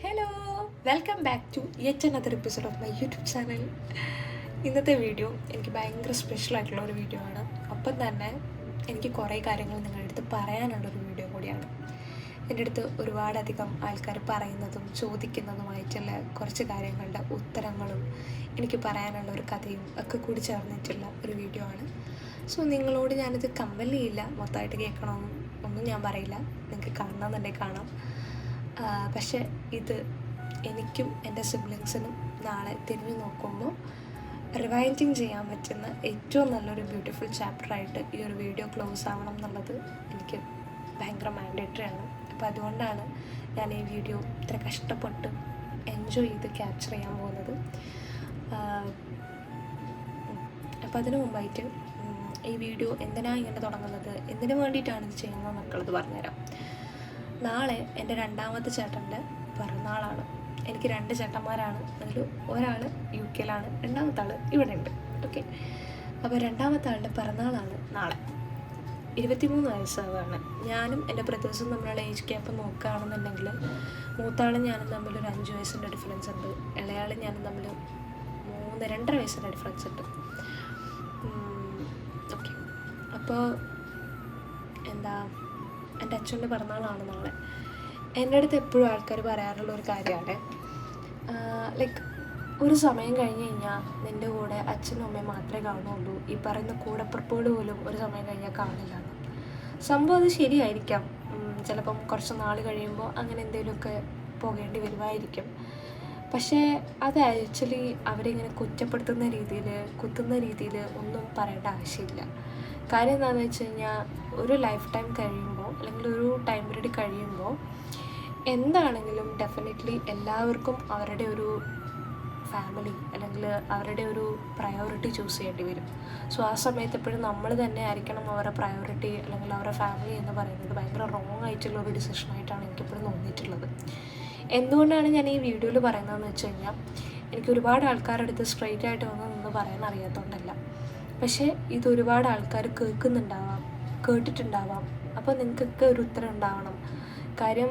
Hello, welcome back to yet another episode of my YouTube channel. ഇന്നത്തെ video എനിക്ക് ഭയങ്കര സ്പെഷ്യലായിട്ടുള്ള ഒരു വീഡിയോ ആണ്. ഒപ്പം തന്നെ എനിക്ക് കുറേ കാര്യങ്ങൾ നിങ്ങളുടെ അടുത്ത് പറയാനുള്ളൊരു വീഡിയോ കൂടിയാണ്. എൻ്റെ അടുത്ത് ഒരുപാടധികം ആൾക്കാർ പറയുന്നതും ചോദിക്കുന്നതുമായിട്ടുള്ള കുറച്ച് കാര്യങ്ങളുടെ ഉത്തരങ്ങളും എനിക്ക് പറയാനുള്ള ഒരു കഥയും ഒക്കെ കൂടി ചേർന്നിട്ടുള്ള ഒരു വീഡിയോ ആണ്. സോ നിങ്ങളോട് ഞാനിത് കമ്പൽ ചെയ്യില്ല, മൊത്തമായിട്ട് കേൾക്കണമെന്നും ഒന്നും ഞാൻ പറയില്ല. നിങ്ങൾക്ക് കാണണമെന്നുണ്ടെങ്കിൽ കാണാം. പക്ഷേ ഇത് എനിക്കും എൻ്റെ സിബ്ലിങ്സിനും നാളെ തിരിഞ്ഞു നോക്കുമ്പോൾ റിവൈൻഡിങ് ചെയ്യാൻ പറ്റുന്ന ഏറ്റവും നല്ലൊരു ബ്യൂട്ടിഫുൾ ചാപ്റ്ററായിട്ട് ഈ ഒരു വീഡിയോ ക്ലോസ് ആവണം എന്നുള്ളത് എനിക്ക് ഭയങ്കര മാൻഡേറ്ററി ആണ്. അപ്പോൾ അതുകൊണ്ടാണ് ഞാൻ ഈ വീഡിയോ ഇത്ര കഷ്ടപ്പെട്ട് എൻജോയ് ചെയ്ത് ക്യാപ്ചർ ചെയ്യാൻ പോകുന്നത്. അപ്പോൾ അതിനു മുമ്പായിട്ട് ഈ വീഡിയോ എന്തിനാണ് ഇങ്ങനെ തുടങ്ങുന്നത്, എന്തിനു വേണ്ടിയിട്ടാണ് ഇത് ചെയ്യുന്നത് മക്കളത് പറഞ്ഞുതരാം. നാളെ എൻ്റെ രണ്ടാമത്തെ ചേട്ടൻ്റെ പിറന്നാളാണ്. എനിക്ക് 2 ചേട്ടന്മാരാണ്. അതിൽ ഒരാൾ UK രണ്ടാമത്തെ ആൾ ഇവിടെ ഉണ്ട്. ഓക്കെ, അപ്പോൾ രണ്ടാമത്തെ ആളുടെ പിറന്നാളാണ് നാളെ. 23 വയസ്സാവുകയാണ്. ഞാനും എൻ്റെ ബ്രദേഴ്സും തമ്മിലുള്ള ഏജ് ഗ്യാപ്പ് നോക്കുകയാണെന്നുണ്ടെങ്കിൽ മൂത്താളും ഞാനും തമ്മിൽ ഒരു 5 വയസ്സിൻ്റെ ഡിഫറൻസ് ഉണ്ട്. ഇളയാളും ഞാനും തമ്മിൽ 2.5 വയസ്സിൻ്റെ ഡിഫറൻസ് ഉണ്ട്. ഓക്കെ, അപ്പോൾ എൻ്റെ അച്ഛൻ്റെ പിറന്നാളാണ് നാളെ. എൻ്റെ അടുത്ത് എപ്പോഴും ആൾക്കാർ പറയാറുള്ള ഒരു കാര്യമാണ്, ലൈക്ക് ഒരു സമയം കഴിഞ്ഞ് കഴിഞ്ഞാൽ നിൻ്റെ കൂടെ അച്ഛനും അമ്മയും മാത്രമേ കാണുള്ളൂ, ഈ പറയുന്ന കൂടപ്പുറപ്പുകൾ പോലും ഒരു സമയം കഴിഞ്ഞാൽ കാണില്ല എന്ന്. സംഭവം അത് ശരിയായിരിക്കാം. ചിലപ്പം കുറച്ച് നാൾ കഴിയുമ്പോൾ അങ്ങനെ എന്തെങ്കിലുമൊക്കെ പോകേണ്ടി വരുമായിരിക്കും. പക്ഷേ അത് ആക്ച്വലി അവരിങ്ങനെ കുറ്റപ്പെടുത്തുന്ന രീതിയിൽ, കുത്തുന്ന രീതിയിൽ ഒന്നും പറയേണ്ട ആവശ്യമില്ല. കാര്യം എന്താണെന്ന് വെച്ച് കഴിഞ്ഞാൽ ഒരു ലൈഫ് ടൈം കഴിയുമ്പോൾ അല്ലെങ്കിൽ ഒരു ടൈം പീരീഡ് കഴിയുമ്പോൾ എന്താണെങ്കിലും ഡെഫിനറ്റ്ലി എല്ലാവർക്കും അവരുടെ ഒരു ഫാമിലി അല്ലെങ്കിൽ അവരുടെ ഒരു പ്രയോറിറ്റി ചൂസ് ചെയ്യേണ്ടി വരും. സോ ആ സമയത്ത് എപ്പോഴും നമ്മൾ തന്നെ ആയിരിക്കണം അവരുടെ പ്രയോറിറ്റി അല്ലെങ്കിൽ അവരുടെ ഫാമിലി എന്ന് പറയുന്നത് ഭയങ്കര റോങ് ആയിട്ടുള്ള ഒരു ഡിസിഷനായിട്ടാണ് എനിക്കെപ്പോഴും തോന്നിയിട്ടുള്ളത്. എന്തുകൊണ്ടാണ് ഞാൻ ഈ വീഡിയോയിൽ പറയുന്നതെന്ന് വെച്ച് കഴിഞ്ഞാൽ എനിക്ക് ഒരുപാട് ആൾക്കാരുടെ അടുത്ത് സ്ട്രെയിറ്റ് ആയിട്ട് നിന്ന് പറയാൻ അറിയാത്തതുകൊണ്ടല്ല. പക്ഷേ ഇത് ഒരുപാട് ആൾക്കാർ കേട്ടിട്ടുണ്ടാവാം. അപ്പോൾ നിങ്ങൾക്കൊക്കെ ഒരു ഉത്തരം ഉണ്ടാവണം. കാര്യം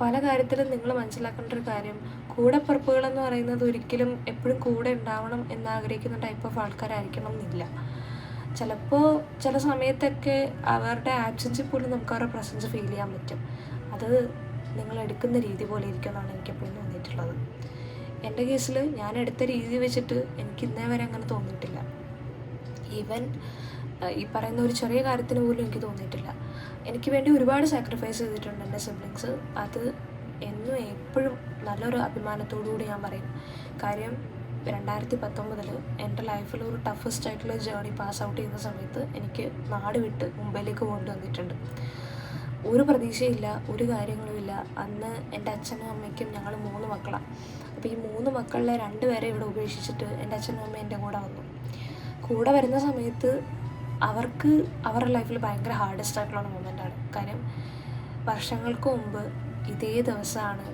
പല കാര്യത്തിലും നിങ്ങൾ മനസ്സിലാക്കേണ്ട ഒരു കാര്യം, കൂടെപ്പിറപ്പുകളെന്ന് പറയുന്നത് ഒരിക്കലും എപ്പോഴും കൂടെ ഉണ്ടാവണം എന്നാഗ്രഹിക്കുന്ന ടൈപ്പ് ഓഫ് ആൾക്കാരായിരിക്കണം എന്നില്ല. ചിലപ്പോൾ ചില സമയത്തൊക്കെ അവരുടെ ആബ്സെൻസിൽ പോലും നമുക്ക് അവരുടെ പ്രസൻസ് ഫീൽ ചെയ്യാൻ പറ്റും. അത് നിങ്ങൾ എടുക്കുന്ന രീതി പോലെ ഇരിക്കും എന്നാണ് എനിക്കെപ്പോഴും തോന്നിയിട്ടുള്ളത്. എൻ്റെ കേസിൽ ഞാൻ എടുത്ത രീതി വെച്ചിട്ട് എനിക്ക് ഇന്നേ വരെ അങ്ങനെ തോന്നിയിട്ടില്ല. ഈവൻ ഈ പറയുന്ന ഒരു ചെറിയ കാര്യത്തിന് പോലും എനിക്ക് തോന്നിയിട്ടില്ല. എനിക്ക് വേണ്ടി ഒരുപാട് സാക്രിഫൈസ് ചെയ്തിട്ടുണ്ട് എൻ്റെ സിബ്ലിങ്സ്. അത് എന്നും എപ്പോഴും നല്ലൊരു അഭിമാനത്തോടുകൂടി ഞാൻ പറയും. കാര്യം 2019 എൻ്റെ ലൈഫിൽ ഒരു ടഫസ്റ്റ് ആയിട്ടുള്ള ജേർണി പാസ് ഔട്ട് ചെയ്യുന്ന സമയത്ത് എനിക്ക് നാട് വിട്ട് മുംബൈയിലേക്ക് കൊണ്ടുവന്നിട്ടുണ്ട്. ഒരു പ്രതീക്ഷയില്ല, ഒരു കാര്യങ്ങളുമില്ല. അന്ന് എൻ്റെ അച്ഛനും അമ്മയ്ക്കും ഞങ്ങൾ 3 മക്കളാണ്. അപ്പോൾ ഈ 3 മക്കളിലെ 2 പേരെ ഇവിടെ ഉപേക്ഷിച്ചിട്ട് എൻ്റെ അച്ഛനും അമ്മയും എൻ്റെ കൂടെ വന്നു. കൂടെ വരുന്ന സമയത്ത് അവർക്ക് അവരുടെ ലൈഫിൽ ഭയങ്കര ഹാർഡസ്റ്റ് ആയിട്ടുള്ള മൊമെൻ്റാണ്. കാര്യം വർഷങ്ങൾക്ക് മുമ്പ് ഇതേ ദിവസമാണ്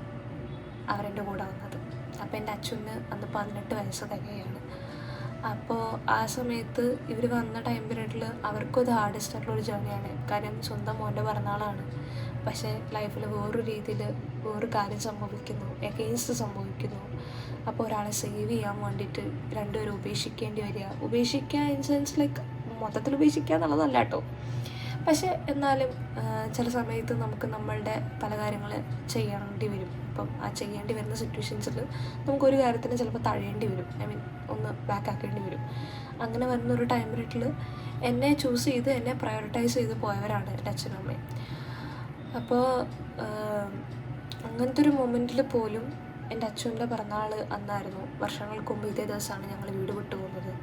അവരെൻ്റെ കൂടെ വന്നത്. അപ്പോൾ എൻ്റെ അച്ഛന് അന്ന് 18 വയസ്സ് തികയാണ്. അപ്പോൾ ആ സമയത്ത് ഇവർ വന്ന ടൈം പീരീഡിൽ അവർക്കും അത് ഹാർഡസ്റ്റ് ആയിട്ടുള്ളൊരു ജേർണിയാണ്. കാര്യം സ്വന്തം മോൻ്റെ പിറന്നാളാണ്. പക്ഷേ ലൈഫിൽ വേറൊരു രീതിയിൽ വേറൊരു കാര്യം സംഭവിക്കുന്നു, എഗെയിൻസ്റ്റ് സംഭവിക്കുന്നു. അപ്പോൾ ഒരാളെ സേവ് ചെയ്യാൻ വേണ്ടിയിട്ട് 2 പേരും ഉപേക്ഷിക്കേണ്ടി വരിക. ഉപേക്ഷിക്കുക ഇൻ സെൻസ് ലൈക്ക് മൊത്തത്തിൽ ഉപേക്ഷിക്കുക എന്നുള്ളതല്ല കേട്ടോ. പക്ഷേ എന്നാലും ചില സമയത്ത് നമുക്ക് നമ്മളുടെ പല കാര്യങ്ങൾ ചെയ്യേണ്ടി വരും. അപ്പം ആ ചെയ്യേണ്ടി വരുന്ന സിറ്റുവേഷൻസിൽ നമുക്കൊരു കാര്യത്തിന് ചിലപ്പോൾ തഴയേണ്ടി വരും, ഒന്ന് ബാക്ക് ആക്കേണ്ടി വരും. അങ്ങനെ വരുന്നൊരു ടൈം പീരീഡിൽ എന്നെ ചൂസ് ചെയ്ത് എന്നെ പ്രയോറിറ്റൈസ് ചെയ്ത് പോയവരാണ് എൻ്റെ അച്ഛനും അമ്മയും. അപ്പോൾ അങ്ങനത്തെ ഒരു മൊമെൻറ്റിൽ പോലും എൻ്റെ അച്ഛൻ്റെ പിറന്നാൾ അന്നായിരുന്നു. വർഷങ്ങൾക്ക് മുമ്പ് ഇതേ ദിവസമാണ് ഞങ്ങൾ വീട് വിട്ടു പോകുന്നത്.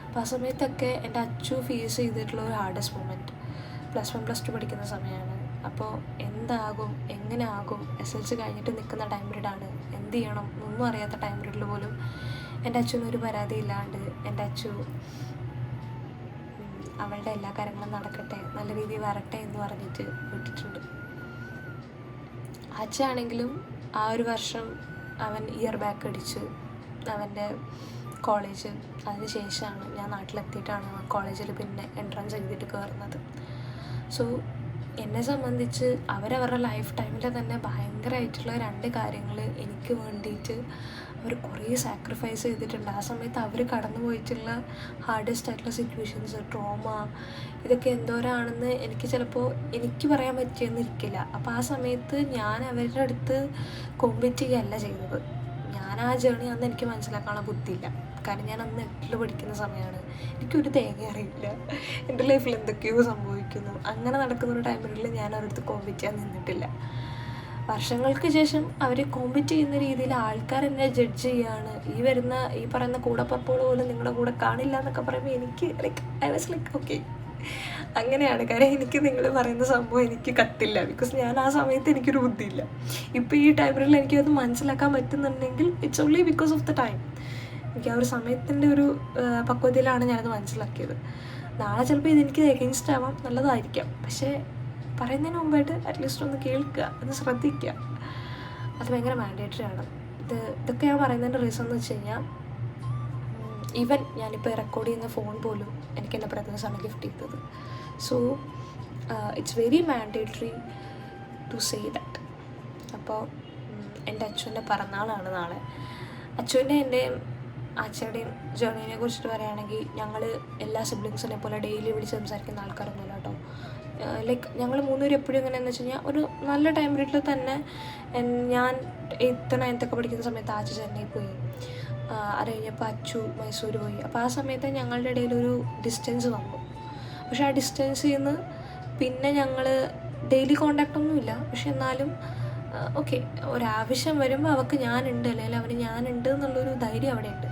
അപ്പോൾ ആ സമയത്തൊക്കെ എൻ്റെ അച്ചു ഫേസ് ചെയ്തിട്ടുള്ള ഒരു ഹാർഡസ്റ്റ് മൊമെൻറ്റ് +1 +2 പഠിക്കുന്ന സമയമാണ്. അപ്പോൾ എന്താകും, എങ്ങനെ ആകും, SLC കഴിഞ്ഞിട്ട് നിൽക്കുന്ന ടൈം പീരീഡാണ്, എന്ത് ചെയ്യണം ഒന്നും അറിയാത്ത ടൈം പീരീഡിൽ പോലും എൻ്റെ അച്ഛനൊരു പരാതി ഇല്ലാണ്ട് എൻ്റെ അച്ചു അവളുടെ എല്ലാ കാര്യങ്ങളും നടക്കട്ടെ, നല്ല രീതിയിൽ വരട്ടെ എന്ന് പറഞ്ഞിട്ട് വിട്ടിട്ടുണ്ട്. അച്ഛനാണെങ്കിലും ആ ഒരു വർഷം അവൻ ഇയർ ബാക്ക് അടിച്ച് അവൻ്റെ കോളേജ്, അതിന് ശേഷമാണ് ഞാൻ നാട്ടിലെത്തിയിട്ടാണ് കോളേജിൽ പിന്നെ എൻട്രൻസ് എഴുതിയിട്ട് കയറുന്നത്. സോ എന്നെ സംബന്ധിച്ച് അവരവരുടെ ലൈഫ് ടൈമിൽ തന്നെ ഭയങ്കരമായിട്ടുള്ള 2 കാര്യങ്ങൾ എനിക്ക് വേണ്ടിയിട്ട് അവർ കുറേ സാക്രിഫൈസ് ചെയ്തിട്ടുണ്ട്. ആ സമയത്ത് അവർ കടന്നു പോയിട്ടുള്ള ഹാർഡസ്റ്റ് ആയിട്ടുള്ള സിറ്റുവേഷൻസ്, ട്രോമ, ഇതൊക്കെ എന്തോരാണെന്ന് എനിക്ക് പറയാൻ പറ്റിയെന്നിരിക്കില്ല. അപ്പോൾ ആ സമയത്ത് ഞാൻ അവരുടെ അടുത്ത് കോമ്പീറ്റ് ചെയ്യുകയല്ല ചെയ്തത്. ഞാൻ ആ ജേണി അന്ന് എനിക്ക് മനസ്സിലാക്കാനുള്ള ബുദ്ധിയില്ല. കാരണം ഞാൻ അന്ന് 8ൽ പഠിക്കുന്ന സമയമാണ്. എനിക്കൊരു തേങ്ങ അറിയില്ല, എൻ്റെ ലൈഫിൽ എന്തൊക്കെയോ സംഭവിക്കുന്നു. അങ്ങനെ നടക്കുന്നൊരു ടൈമിൽ ഞാൻ അവരുടെ അടുത്ത് കോമ്പീറ്റ് ചെയ്യാൻ നിന്നിട്ടില്ല. വർഷങ്ങൾക്ക് ശേഷം അവർ കോമ്പീറ്റ് ചെയ്യുന്ന രീതിയിൽ ആൾക്കാർ എന്നെ ജഡ്ജ് ചെയ്യുകയാണ്. ഈ പറയുന്ന കൂടപ്പറപ്പുകൾ പോലും നിങ്ങളുടെ കൂടെ കാണില്ല എന്നൊക്കെ പറയുമ്പോൾ എനിക്ക് ഐ വാസ് ഓക്കെ, അങ്ങനെയാണ്. കാര്യം എനിക്ക് നിങ്ങൾ പറയുന്ന സംഭവം എനിക്ക് കത്തില്ല. ബിക്കോസ് ഞാൻ ആ സമയത്ത് എനിക്കൊരു ബുദ്ധിയില്ല. ഇപ്പോൾ ഈ ടൈമിൽ എനിക്കത് മനസ്സിലാക്കാൻ പറ്റുന്നുണ്ടെങ്കിൽ it's only because of the time. എനിക്ക് ആ ഒരു സമയത്തിൻ്റെ ഒരു പക്വതയിലാണ് ഞാനത് മനസ്സിലാക്കിയത്. നാളെ ചിലപ്പോൾ ഇതെനിക്ക് എഗെയിൻസ്റ്റ് ആവാം, നല്ലതായിരിക്കാം. പക്ഷേ പറയുന്നതിന് മുമ്പായിട്ട് അറ്റ്ലീസ്റ്റ് ഒന്ന് കേൾക്കുക, ഒന്ന് ശ്രദ്ധിക്കുക. അത് ഭയങ്കര മാൻഡേറ്ററി ആണ്. ഇതൊക്കെ ഞാൻ പറയുന്നതിൻ്റെ റീസൺ എന്ന് വെച്ച് കഴിഞ്ഞാൽ, ഈവൻ ഞാനിപ്പോൾ റെക്കോർഡ് ചെയ്യുന്ന ഫോൺ പോലും എനിക്ക് എൻ്റെ ബ്രദേഴ്സാണ് ഗിഫ്റ്റ് ചെയ്തത്. So it's very mandatory to say that. അപ്പോൾ എൻ്റെ അച്ഛൻ്റെ പിറന്നാളാണ് നാളെ. അച്ഛൻ്റെ എൻ്റെയും അച്ഛയുടെയും ജേർണീനെ കുറിച്ചിട്ട് പറയുകയാണെങ്കിൽ, ഞങ്ങൾ എല്ലാ സിബ്ലിങ്സിനെ പോലെ ഡെയിലി വിളിച്ച് സംസാരിക്കുന്ന ആൾക്കാരൊന്നുമില്ല കേട്ടോ. ഞങ്ങൾ 3 പേരും എപ്പോഴും എങ്ങനെയാണെന്ന് വെച്ച് കഴിഞ്ഞാൽ, ഒരു നല്ല ടൈം പീരീഡിൽ തന്നെ ഞാൻ 8th 9th പഠിക്കുന്ന സമയത്ത് ആച്ച ചെന്നൈ പോയി, അത് കഴിഞ്ഞപ്പോൾ അച്ചു മൈസൂർ പോയി. അപ്പോൾ ആ സമയത്ത് ഞങ്ങളുടെ ഇടയിലൊരു ഡിസ്റ്റൻസ് വന്നു. പക്ഷേ ആ ഡിസ്റ്റൻസിൽ നിന്ന് പിന്നെ ഞങ്ങൾ ഡെയിലി കോണ്ടാക്റ്റൊന്നുമില്ല. പക്ഷെ എന്നാലും ഓക്കെ, ഒരാവശ്യം വരുമ്പോൾ അവൾക്ക് ഞാനുണ്ട്, അല്ലെങ്കിൽ അവന് ഞാനുണ്ട് എന്നുള്ളൊരു ധൈര്യം അവിടെ ഉണ്ട്.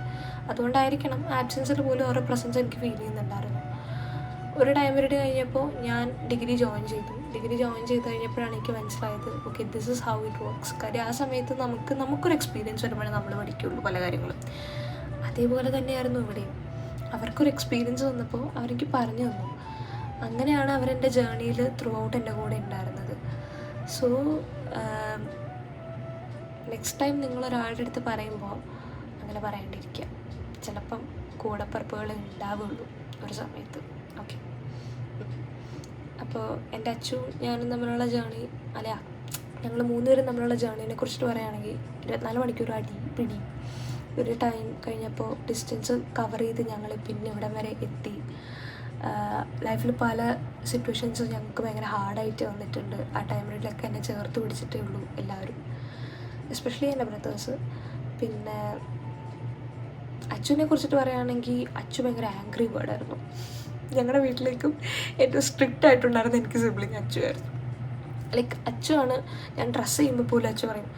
അതുകൊണ്ടായിരിക്കണം ആബ്സെൻസിൽ പോലും അവരുടെ പ്രസൻസ് എനിക്ക് ഫീൽ ചെയ്യുന്നുണ്ടായിരുന്നു. ഒരു ടൈം പീരീഡ് കഴിഞ്ഞപ്പോൾ ഞാൻ ഡിഗ്രി ജോയിൻ ചെയ്തു കഴിഞ്ഞപ്പോഴാണ് എനിക്ക് മനസ്സിലായത്, okay, this is how it works. കാര്യം ആ സമയത്ത് നമുക്കൊരു എക്സ്പീരിയൻസ് വരുമ്പോഴേ നമ്മൾ പഠിക്കുകയുള്ളൂ പല കാര്യങ്ങളും. അതേപോലെ തന്നെയായിരുന്നു ഇവിടെയും. അവർക്കൊരു എക്സ്പീരിയൻസ് വന്നപ്പോൾ അവരെനിക്ക് പറഞ്ഞു തന്നു. അങ്ങനെയാണ് അവരെൻ്റെ ജേർണിയിൽ ത്രൂ ഔട്ട് എൻ്റെ കൂടെ ഉണ്ടായിരുന്നത്. സോ നെക്സ്റ്റ് ടൈം നിങ്ങളൊരാളുടെ അടുത്ത് പറയുമ്പോൾ അങ്ങനെ പറയാണ്ടിരിക്കുക. ചിലപ്പം കൂടപ്പറപ്പുകൾ ഉണ്ടാവുള്ളൂ ഒരു സമയത്ത്. ഓക്കെ, അപ്പോൾ എൻ്റെ അച്ഛനും ഞാനും തമ്മിലുള്ള ജേർണി, ഞങ്ങൾ 3 പേരും തമ്മിലുള്ള ജേർണീനെ കുറിച്ചിട്ട് പറയുകയാണെങ്കിൽ, 24 മണിക്കൂർ അടി പിടി. ഒരു ടൈം കഴിഞ്ഞപ്പോൾ ഡിസ്റ്റൻസ് കവർ ചെയ്ത് ഞങ്ങൾ പിന്നെ ഇവിടം വരെ എത്തി. ലൈഫിൽ പല സിറ്റുവേഷൻസും ഞങ്ങൾക്ക് ഭയങ്കര ഹാർഡായിട്ട് വന്നിട്ടുണ്ട്. ആ ടൈമിലൊക്കെ എന്നെ ചേർത്ത് പിടിച്ചിട്ടേ ഉള്ളൂ എല്ലാവരും, എസ്പെഷ്യലി എൻ്റെ ബ്രദേഴ്സ്. പിന്നെ അച്ഛനെ കുറിച്ചിട്ട് പറയുകയാണെങ്കിൽ, അച്ഛൻ ഭയങ്കര ആംഗ്രി ബേർഡായിരുന്നു. ഞങ്ങളുടെ വീട്ടിലേക്കും ഏറ്റവും സ്ട്രിക്റ്റ് ആയിട്ടുണ്ടായിരുന്ന എനിക്ക് സിബ്ലിങ് അച്ഛനായിരുന്നു. അച്ഛനാണ്. ഞാൻ ഡ്രസ്സ് ചെയ്യുമ്പോൾ പോലും അച്ഛൻ പറയും,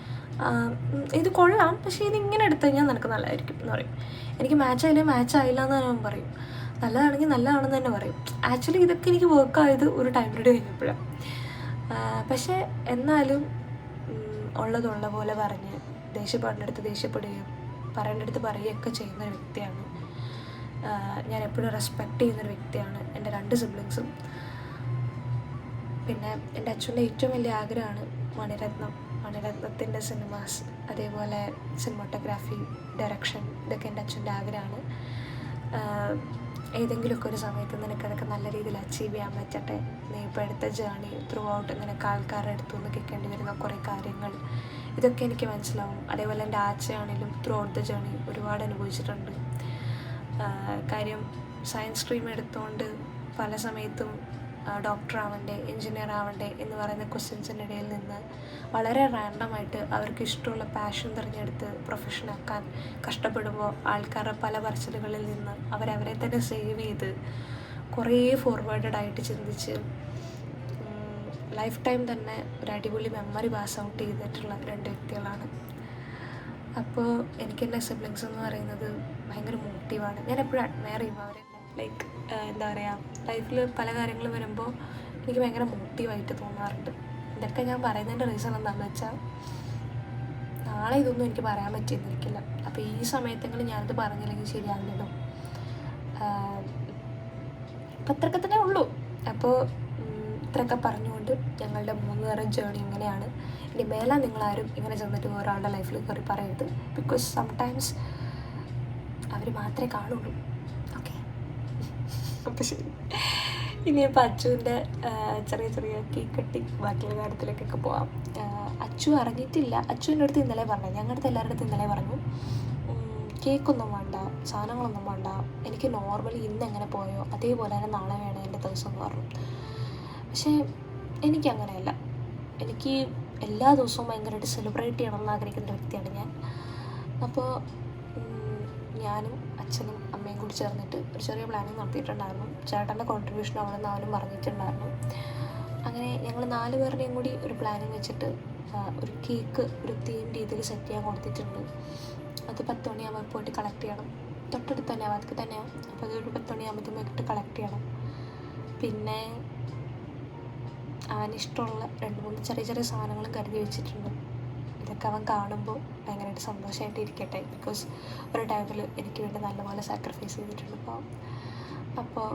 ഇത് കൊള്ളാം, പക്ഷേ ഇതിങ്ങനെ എടുത്തു കഴിഞ്ഞാൽ നിനക്ക് നല്ലതായിരിക്കും എന്ന് പറയും. എനിക്ക് മാച്ച് ആയില്ല എന്ന് ഞാൻ പറയും. നല്ലതാണെങ്കിൽ നല്ലതാണെന്ന് തന്നെ പറയും. ആക്ച്വലി ഇതൊക്കെ എനിക്ക് വർക്കായത് ഒരു ടൈം പീരീഡ് കഴിഞ്ഞപ്പോഴാണ്. പക്ഷേ എന്നാലും ഉള്ളതുള്ള പോലെ പറഞ്ഞ് ദേഷ്യപ്പെടുന്നിടത്ത് ദേഷ്യപ്പെടുകയും പറയേണ്ടടുത്ത് പറയുകയൊക്കെ ചെയ്യുന്നൊരു വ്യക്തിയാണ് ഞാൻ. എപ്പോഴും റെസ്പെക്റ്റ് ചെയ്യുന്നൊരു വ്യക്തിയാണ് എൻ്റെ 2 സിബ്ലിങ്സും. പിന്നെ എൻ്റെ അച്ഛൻ്റെ ഏറ്റവും വലിയ ആഗ്രഹമാണ് മണിരത്നത്തിൻ്റെ സിനിമാസ്, അതേപോലെ സിനിമാറ്റോഗ്രാഫി, ഡയറക്ഷൻ, ഇതൊക്കെ എൻ്റെ അച്ഛൻ്റെ ആഗ്രഹമാണ്. ഏതെങ്കിലുമൊക്കെ ഒരു സമയത്ത് നിനക്കതൊക്കെ നല്ല രീതിയിൽ അച്ചീവ് ചെയ്യാൻ പറ്റട്ടെ. നീ ഇപ്പോൾ എടുത്ത ജേർണി ത്രൂ ഔട്ട് നിനക്ക് ആൾക്കാരുടെ അടുത്തു നിന്ന് കേൾക്കേണ്ടി വരുന്ന കുറേ കാര്യങ്ങൾ, ഇതൊക്കെ എനിക്ക് മനസ്സിലാവും. അതേപോലെ എൻ്റെ ആച്ചയാണെങ്കിലും ത്രൂ ഔട്ട് ദ ജേർണി ഒരുപാട് അനുഭവിച്ചിട്ടുണ്ട്. കാര്യം സയൻസ് സ്ട്രീം എടുത്തുകൊണ്ട് പല സമയത്തും ഡോക്ടർ ആവണ്ടേ, എൻജിനീയർ ആവണ്ടേ എന്ന് പറയുന്ന ക്വസ്റ്റ്യൻസിൻ്റെ ഇടയിൽ നിന്ന് വളരെ റാൻഡമായിട്ട് അവർക്ക് ഇഷ്ടമുള്ള പാഷൻ തിരഞ്ഞെടുത്ത് പ്രൊഫഷനാക്കാൻ കഷ്ടപ്പെടുമ്പോൾ ആൾക്കാരുടെ പല പറച്ചിലുകളിൽ നിന്ന് അവരവരെ തന്നെ സേവ് ചെയ്ത് കുറേ ഫോർവേഡായിട്ട് ചിന്തിച്ച് ലൈഫ് ടൈം തന്നെ ഒരു അടിപൊളി മെമ്മറി പാസ് ഔട്ട് ചെയ്തിട്ടുള്ള 2 വ്യക്തികളാണ്. അപ്പോൾ എനിക്ക് എൻ്റെ സിബ്ലിങ്സ് എന്ന് പറയുന്നത് ഭയങ്കര മോട്ടീവാണ്. ഞാൻ എപ്പോഴും അഡ്മയർ ചെയ്യും അവരെ. എന്താ പറയുക, ലൈഫിൽ പല കാര്യങ്ങൾ വരുമ്പോൾ എനിക്ക് ഭയങ്കര മോട്ടീവായിട്ട് തോന്നാറുണ്ട്. ഇതൊക്കെ ഞാൻ പറയുന്നതിൻ്റെ റീസൺ എന്താണെന്ന് വെച്ചാൽ, നാളെ ഇതൊന്നും എനിക്ക് പറയാൻ പറ്റിയെന്നിരിക്കില്ല. അപ്പോൾ ഈ സമയത്തെങ്കിലും ഞാനത് പറഞ്ഞില്ലെങ്കിൽ ശരിയാവില്ലല്ലോ. അപ്പം അത്രയൊക്കെ തന്നെ ഉള്ളൂ. അപ്പോൾ ഇത്രയൊക്കെ പറഞ്ഞുകൊണ്ട് ഞങ്ങളുടെ 3 പേരുടെ ജേർണി ഇങ്ങനെയാണ്. ഇനി മേലെ നിങ്ങളാരും ഇങ്ങനെ ചെന്നിട്ട് ഒരാളുടെ ലൈഫിൽ കയറി പറയരുത്. ബിക്കോസ് സംടൈംസ് അവർ മാത്രമേ കാണുള്ളൂ. ഓക്കെ, അപ്പോൾ ശരി. ഇനിയിപ്പോൾ അച്ചുവിൻ്റെ ചെറിയ ചെറിയ കേക്ക് കട്ടിങ് ബാക്കിയുള്ള കാര്യത്തിലേക്കൊക്കെ പോവാം. അച്ചു അറിഞ്ഞിട്ടില്ല. അച്ചുവിൻ്റെ അടുത്ത് ഇന്നലെ പറഞ്ഞു, ഞങ്ങളുടെ അടുത്ത് എല്ലാവരുടെ അടുത്ത് ഇന്നലെ പറഞ്ഞു കേക്കൊന്നും വേണ്ട, സാധനങ്ങളൊന്നും വേണ്ട, എനിക്ക് നോർമലി ഇന്ന് എങ്ങനെ പോയോ അതേപോലെ തന്നെ നാളെ വേണം എൻ്റെ ദിവസം എന്ന് പറഞ്ഞു. പക്ഷേ എനിക്കങ്ങനെയല്ല. എനിക്ക് എല്ലാ ദിവസവും ഭയങ്കരമായിട്ട് സെലിബ്രേറ്റ് ചെയ്യണമെന്ന് ആഗ്രഹിക്കുന്ന വ്യക്തിയാണ് ഞാൻ. അപ്പോൾ ഞാനും അച്ഛനും അമ്മയും കൂടി ചേർന്നിട്ട് ഒരു ചെറിയ പ്ലാനിങ് നടത്തിയിട്ടുണ്ടായിരുന്നു. ചേട്ടൻ്റെ കോൺട്രിബ്യൂഷൻ അവിടെ നിന്ന് അവനും പറഞ്ഞിട്ടുണ്ടായിരുന്നു. അങ്ങനെ ഞങ്ങൾ 4 പേരുടെയും കൂടി ഒരു പ്ലാനിങ് വെച്ചിട്ട് ഒരു കേക്ക് ഒരു തീം രീതിയിൽ സെറ്റ് ചെയ്യാൻ കൊടുത്തിട്ടുണ്ട്. അത് 10 മണിയാകുമ്പോൾ പോയിട്ട് കളക്ട് ചെയ്യണം. തൊട്ടടുത്ത് തന്നെ അതൊക്കെ തന്നെയാണ്. അപ്പോൾ അതൊരു 10 മണിയാകുമ്പോഴത്തേക്കും പോയിട്ട് കളക്ട് ചെയ്യണം. പിന്നെ അവനിഷ്ടമുള്ള 2-3 ചെറിയ ചെറിയ സാധനങ്ങളും കരുതി വെച്ചിട്ടുണ്ട്. ഇതൊക്കെ അവൻ കാണുമ്പോൾ ഭയങ്കരമായിട്ട് സന്തോഷമായിട്ട് ഇരിക്കട്ടെ. ബിക്കോസ് ഒരു ടൈമിൽ എനിക്ക് വേണ്ടി നല്ലപോലെ സാക്രിഫൈസ് ചെയ്തിട്ടുണ്ട്. അപ്പോൾ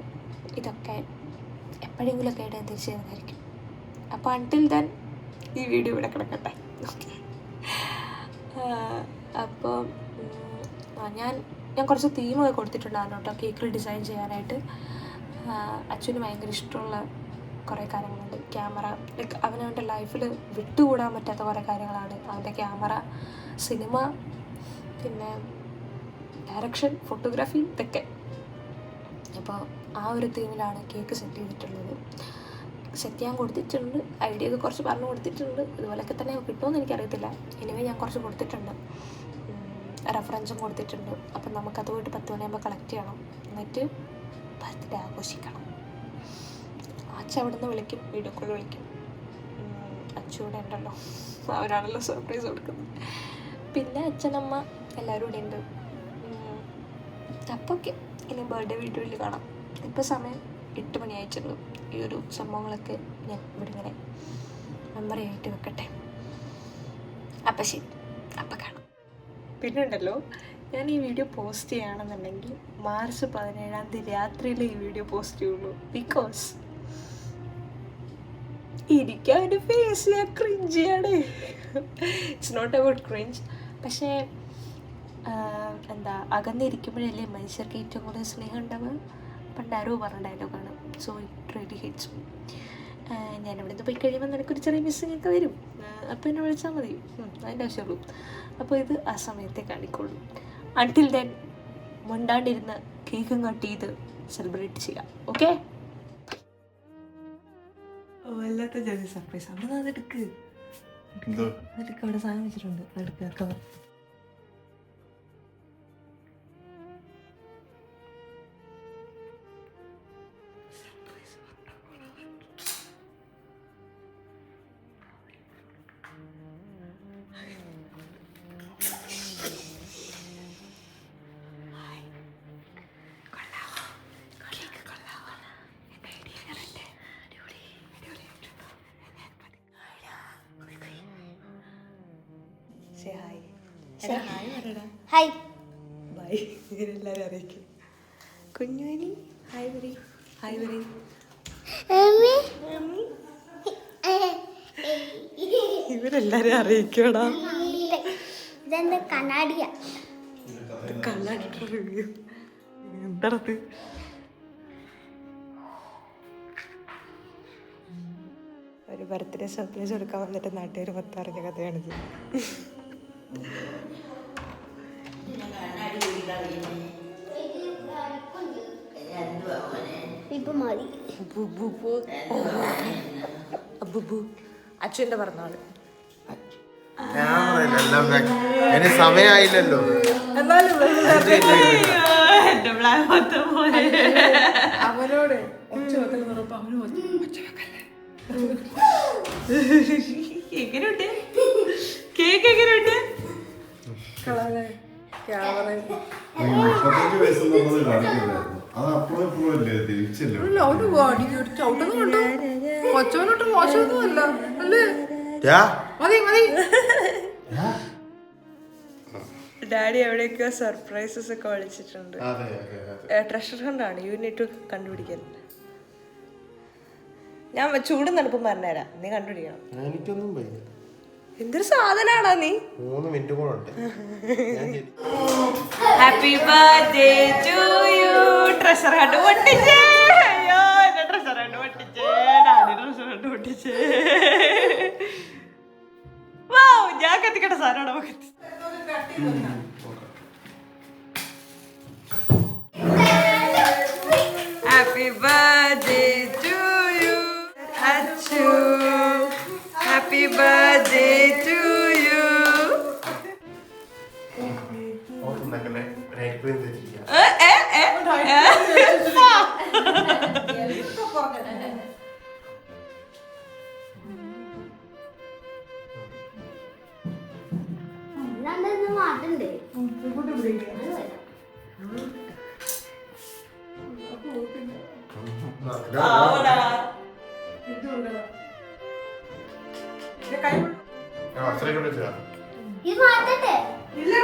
ഇതൊക്കെ എപ്പോഴെങ്കിലുമൊക്കെ ആയിട്ട് ഞാൻ തിരിച്ചു തരുന്നതായിരിക്കും. അപ്പോൾ അൺടിൽ ദെൻ ഈ വീഡിയോ ഇവിടെ കിടക്കട്ടെ. അപ്പോൾ ഞാൻ കുറച്ച് തീമൊക്കെ കൊടുത്തിട്ടുണ്ടായിരുന്നു കേട്ടോ കേക്കിൽ ഡിസൈൻ ചെയ്യാനായിട്ട്. അച്ഛന് ഭയങ്കര ഇഷ്ടമുള്ള കുറേ കാര്യങ്ങളുണ്ട്. ക്യാമറ ലൈക്ക് അവനവൻ്റെ ലൈഫിൽ വിട്ടുകൂടാൻ പറ്റാത്ത കുറേ കാര്യങ്ങളാണ്. അവൻ്റെ ക്യാമറ, സിനിമ, പിന്നെ ഡയറക്ഷൻ, ഫോട്ടോഗ്രാഫി, ഇതൊക്കെ. അപ്പോൾ ആ ഒരു തീമിലാണ് കേക്ക് സെറ്റ് ചെയ്തിട്ടുള്ളത്. സെറ്റ് ചെയ്യാൻ കൊടുത്തിട്ടുണ്ട്. ഐഡിയ ഒക്കെ കുറച്ച് പറഞ്ഞു കൊടുത്തിട്ടുണ്ട്. ഇതുപോലെയൊക്കെ തന്നെ കിട്ടുമെന്ന് എനിക്കറിയത്തില്ല. എനിവേ ഞാൻ കുറച്ച് കൊടുത്തിട്ടുണ്ട്. റെഫറൻസും കൊടുത്തിട്ടുണ്ട്. അപ്പം നമുക്കത് പോയിട്ട് 10 മണിയാകുമ്പോൾ കളക്ട് ചെയ്യണം. എന്നിട്ട് ബർത്ത്ഡേ ആഘോഷിക്കണം. അച്ഛൻ അവിടെ നിന്ന് വിളിക്കും, വീഡിയോ കോൾ വിളിക്കും. അച്ഛനൂടെ ഉണ്ടല്ലോ, അവരാണല്ലോ സർപ്രൈസ് കൊടുക്കുന്നത്. പിന്നെ അച്ഛനമ്മ എല്ലാവരും ഇവിടെ ഉണ്ട്. അപ്പോൾ ഓക്കെ, ഇനി ബർത്ത്ഡേ വീഡിയോയിൽ കാണാം. ഇപ്പോൾ സമയം 8 മണി ആയിട്ടുള്ളൂ. ഈ ഒരു സംഭവങ്ങളൊക്കെ ഞാൻ ഇവിടെ ഇങ്ങനെ മെമ്മറി ആയിട്ട് വെക്കട്ടെ. അപ്പം ശരി, അപ്പം കാണാം. പിന്നെ ഉണ്ടല്ലോ, ഞാൻ ഈ വീഡിയോ പോസ്റ്റ് ചെയ്യുകയാണെന്നുണ്ടെങ്കിൽ മാർച്ച് 17 രാത്രിയിൽ ഈ വീഡിയോ പോസ്റ്റ് ചെയ്യുള്ളൂ. ബിക്കോസ് എനിക്കവൻ്റെ ഫേസ് ഞാൻ ക്രിഞ്ചിയാണ്. It's not about cringe. പക്ഷേ എന്താ, അകന്നിരിക്കുമ്പോഴല്ലേ മനുഷ്യർക്ക് ഏറ്റവും കൂടുതൽ സ്നേഹം ഉണ്ടാവുക. പണ്ടാരോ പറഞ്ഞ ഡയലോഗാണ്. So it really hits me. ഞാനിവിടെ നിന്ന് പോയി കഴിയുമ്പോൾ നിനക്കൊരു ചെറിയ മിസ്സിങ് ഒക്കെ വരും. അപ്പോൾ എന്നെ വിളിച്ചാൽ മതി, അതിൻ്റെ ആവശ്യമുള്ളൂ. അപ്പോൾ ഇത് ആ സമയത്തെ കാണിക്കുള്ളൂ. അൺടിൽ ദെൻ മുണ്ടാണ്ടിരുന്ന് കേക്കും കട്ട് ചെയ്ത് സെലിബ്രേറ്റ് ചെയ്യാം. ഓക്കെ, വല്ലാത്ത ചെറിയ സർപ്രൈസ്. അവിടെ നിന്ന് അതെടുക്ക്, അവിടെ സാധനം വെച്ചിട്ടുണ്ട്, അതെടുക്കുക. Hi bye. ഇവരെല്ലാവരും അറിയിക്കും. കുഞ്ഞുവനി ഹായ് വരി, ഹായ് വരി. ഇവരെല്ലാരും അറിയിക്കടാ. ഇതെന്താ കണ്ണാടിയാ? കണ്ണാടിട്ട റിവ്യൂ എന്തടത്ത്. ഒരു ബർത്ത്ഡേ സർപ്രൈസ് കൊടുക്കാൻ വന്നിട്ട് നാട്ടുകാർ മൊത്തം അറിഞ്ഞ കഥയാണിത്. അച്ഛൻ്റെ പറഞ്ഞാള് സമയായില്ലല്ലോ. അവനോട് എങ്ങനെയുണ്ട് കേക്ക്? എങ്ങനെയുണ്ട്? ഡാഡി എവിടെയൊക്കെയോ സർപ്രൈസസ് ഒക്കെ വിളിച്ചിട്ടുണ്ട്. ട്രഷർ ഹണ്ടാണ്, യൂണിറ്റ് കണ്ടുപിടിക്കാൻ. ഞാൻ ചൂടും തണുപ്പും പറഞ്ഞുതരാം, നീ കണ്ടുപിടിക്കണം. എന്തൊരു സാധനാണോ നീ? 3 മിനിറ്റ് കൂടെ ഉണ്ട്. Happy birthday to you. Treasure hunt പൊട്ടിച്ചേ. അയ്യോ, എന്റെ ട്രഷർ ഞാൻ കത്തിക്കട്ടെ സാധനം നമുക്ക് happy birthday to you Achu happy birthday to you അല്ലാണ്ട് മാറ്റണ്ടേ ഇത് മാറ്റട്ടെ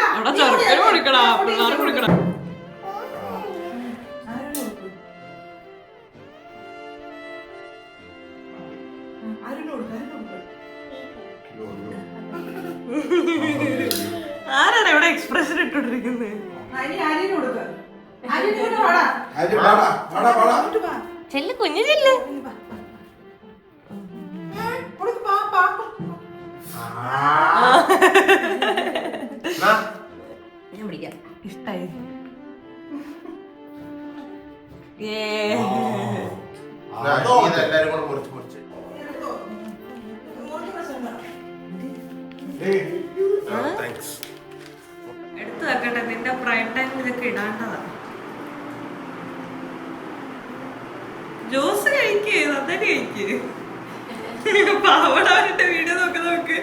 അവിടെ ചെറുക്കന് കൊടുക്കടാ പിള്ളേർ കൊടുക്കടാ ആരാണ് ഇവിടെ എക്സ്പ്രഷൻ ഇട്ടോണ്ടിരിക്കുന്നത് ചെല്ല് കുഞ്ഞു ചെല്ല് ഞാൻ പിടിക്കാം ഇഷ്ടായി എല്ലാരും കൂടെ മുറിച്ച് മുറിച്ച് താങ്ക്സ് എടുത്തു വെക്കട്ടെ നിന്റെ പ്രൈം ടൈം ഇതൊക്കെ ഇടാണ്ടതാ ജ്യൂസ് കഴിക്കേ നന്നായിട്ട് കഴിക്കേ പാവടാവിന്റെ വീഡിയോ നോക്ക്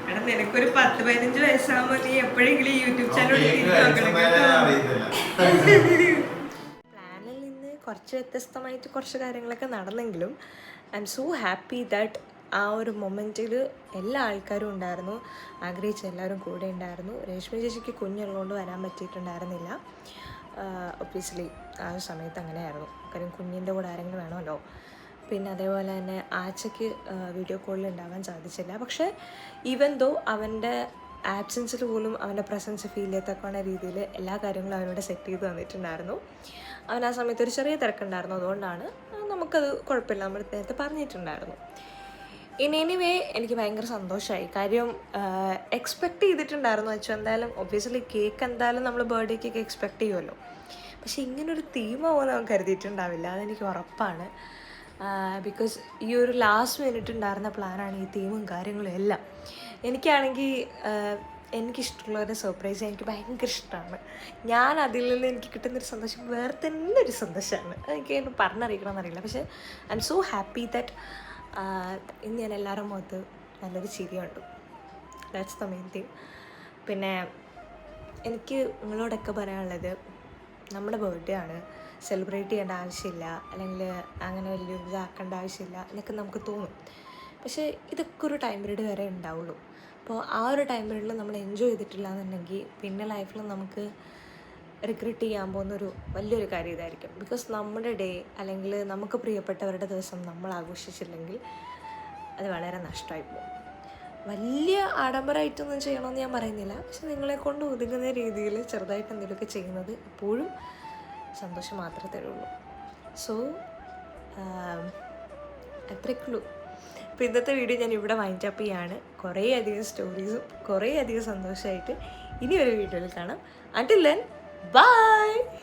എടാ നിനക്കൊരു 10-15 വയസ്സാകുമ്പോ നീ എപ്പോഴെങ്കിലും യൂട്യൂബ് ചാനൽ പ്ലാനിൽ നിന്ന് കുറച്ച് വ്യത്യസ്തമായിട്ട് കുറച്ച് കാര്യങ്ങളൊക്കെ നടന്നെങ്കിലും I am so happy that ആ ഒരു മൊമെൻറ്റിൽ എല്ലാ ആൾക്കാരും ഉണ്ടായിരുന്നു ആഗ്രഹിച്ച എല്ലാവരും കൂടെ ഉണ്ടായിരുന്നു രേഷ്മ ചേച്ചിക്ക് കുഞ്ഞുള്ളതുകൊണ്ട് വരാൻ പറ്റിയിട്ടുണ്ടായിരുന്നില്ല ഒബ്വിയസ്ലി ആ ഒരു സമയത്ത് അങ്ങനെയായിരുന്നു കാര്യം കുഞ്ഞിൻ്റെ കൂടെ ആരെങ്കിലും വേണമല്ലോ പിന്നെ അതേപോലെ തന്നെ ആച്ചയ്ക്ക് വീഡിയോ കോളിൽ ഉണ്ടാകാൻ സാധിച്ചില്ല പക്ഷേ ഈവൻ ദോ അവൻ്റെ ആബ്സെൻസിൽ പോലും അവൻ്റെ പ്രസൻസ് ഫീൽ ചെയ്യത്തക്കണ രീതിയിൽ എല്ലാ കാര്യങ്ങളും അവനോട് സെറ്റ് ചെയ്ത് തന്നിട്ടുണ്ടായിരുന്നു അവൻ ആ സമയത്ത് ഒരു ചെറിയ തിരക്കുണ്ടായിരുന്നു അതുകൊണ്ടാണ് നമുക്കത് കുഴപ്പമില്ല നമ്മൾ നേരത്തെ പറഞ്ഞിട്ടുണ്ടായിരുന്നു എനിവേ എനിക്ക് ഭയങ്കര സന്തോഷമായി കാര്യം എക്സ്പെക്റ്റ് ചെയ്തിട്ടുണ്ടായിരുന്നു വെച്ചാൽ എന്തായാലും ഒബ്വിയസ്ലി കേക്ക് എന്തായാലും നമ്മൾ ബർത്ത്ഡേ കേക്ക് എക്സ്പെക്റ്റ് ചെയ്യുമല്ലോ പക്ഷേ ഇങ്ങനൊരു തീം പോലെ അവൻ കരുതിയിട്ടുണ്ടാവില്ല അതെനിക്ക് ഉറപ്പാണ് ബിക്കോസ് ഈ ഒരു ലാസ്റ്റ് മിനിറ്റ് ഉണ്ടായിരുന്ന പ്ലാനാണ് ഈ തീമും കാര്യങ്ങളും എല്ലാം എനിക്കാണെങ്കിൽ എനിക്കിഷ്ടമുള്ളവരെ സർപ്രൈസ് എനിക്ക് ഭയങ്കര ഇഷ്ടമാണ് ഞാൻ അതിൽ നിന്ന് എനിക്ക് കിട്ടുന്നൊരു സന്തോഷം വേറെ തന്നെ ഒരു സന്തോഷമാണ് എനിക്ക് പറഞ്ഞറിയിക്കണമെന്നറിയില്ല പക്ഷേ I am so happy that ഇന്ന് ഞാൻ എല്ലാവരും മുഖത്ത് നല്ലൊരു ചിരിയുണ്ട് ദാറ്റ്സ് ദ മെയിൻ തിങ് പിന്നെ എനിക്ക് നിങ്ങളോടൊക്കെ പറയാനുള്ളത് നമ്മുടെ ബർത്ത്ഡേ ആണ് സെലിബ്രേറ്റ് ചെയ്യേണ്ട ആവശ്യമില്ല അല്ലെങ്കിൽ അങ്ങനെ വലിയൊരു ഇതാക്കേണ്ട ആവശ്യമില്ല എന്നൊക്കെ നമുക്ക് തോന്നും പക്ഷേ ഇതൊക്കെ ഒരു ടൈം പീരീഡ് വരെ ഉണ്ടാവുള്ളൂ അപ്പോൾ ആ ഒരു ടൈം പീരീഡിൽ നമ്മൾ എൻജോയ് ചെയ്തിട്ടില്ല എന്നുണ്ടെങ്കിൽ പിന്നെ ലൈഫിൽ നമുക്ക് റിഗ്രറ്റ് ചെയ്യാൻ പോകുന്നൊരു വലിയൊരു കാര്യം ഇതായിരിക്കും ബിക്കോസ് നമ്മുടെ ഡേ അല്ലെങ്കിൽ നമുക്ക് പ്രിയപ്പെട്ടവരുടെ ദിവസം നമ്മൾ ആഘോഷിച്ചില്ലെങ്കിൽ അത് വളരെ നഷ്ടമായി പോകും വലിയ ആഡംബരമായിട്ടൊന്നും ചെയ്യണമെന്ന് ഞാൻ പറയുന്നില്ല പക്ഷെ നിങ്ങളെ കൊണ്ട് ഒതുങ്ങുന്ന രീതിയിൽ ചെറുതായിട്ട് എന്തെങ്കിലുമൊക്കെ ചെയ്യുന്നത് എപ്പോഴും സന്തോഷം മാത്രമേ തരുള്ളൂ സോ അത്രയ്ക്കുള്ളൂ അപ്പോൾ ഇന്നത്തെ വീഡിയോ ഞാൻ ഇവിടെ വൈൻഡ് അപ്പ് ചെയ്യാണ് കുറേയധികം സ്റ്റോറീസും കുറേയധികം സന്തോഷമായിട്ട് ഇനി ഒരു വീഡിയോയിൽ കാണാം അണ്ടിൽ ദെൻ ബൈ.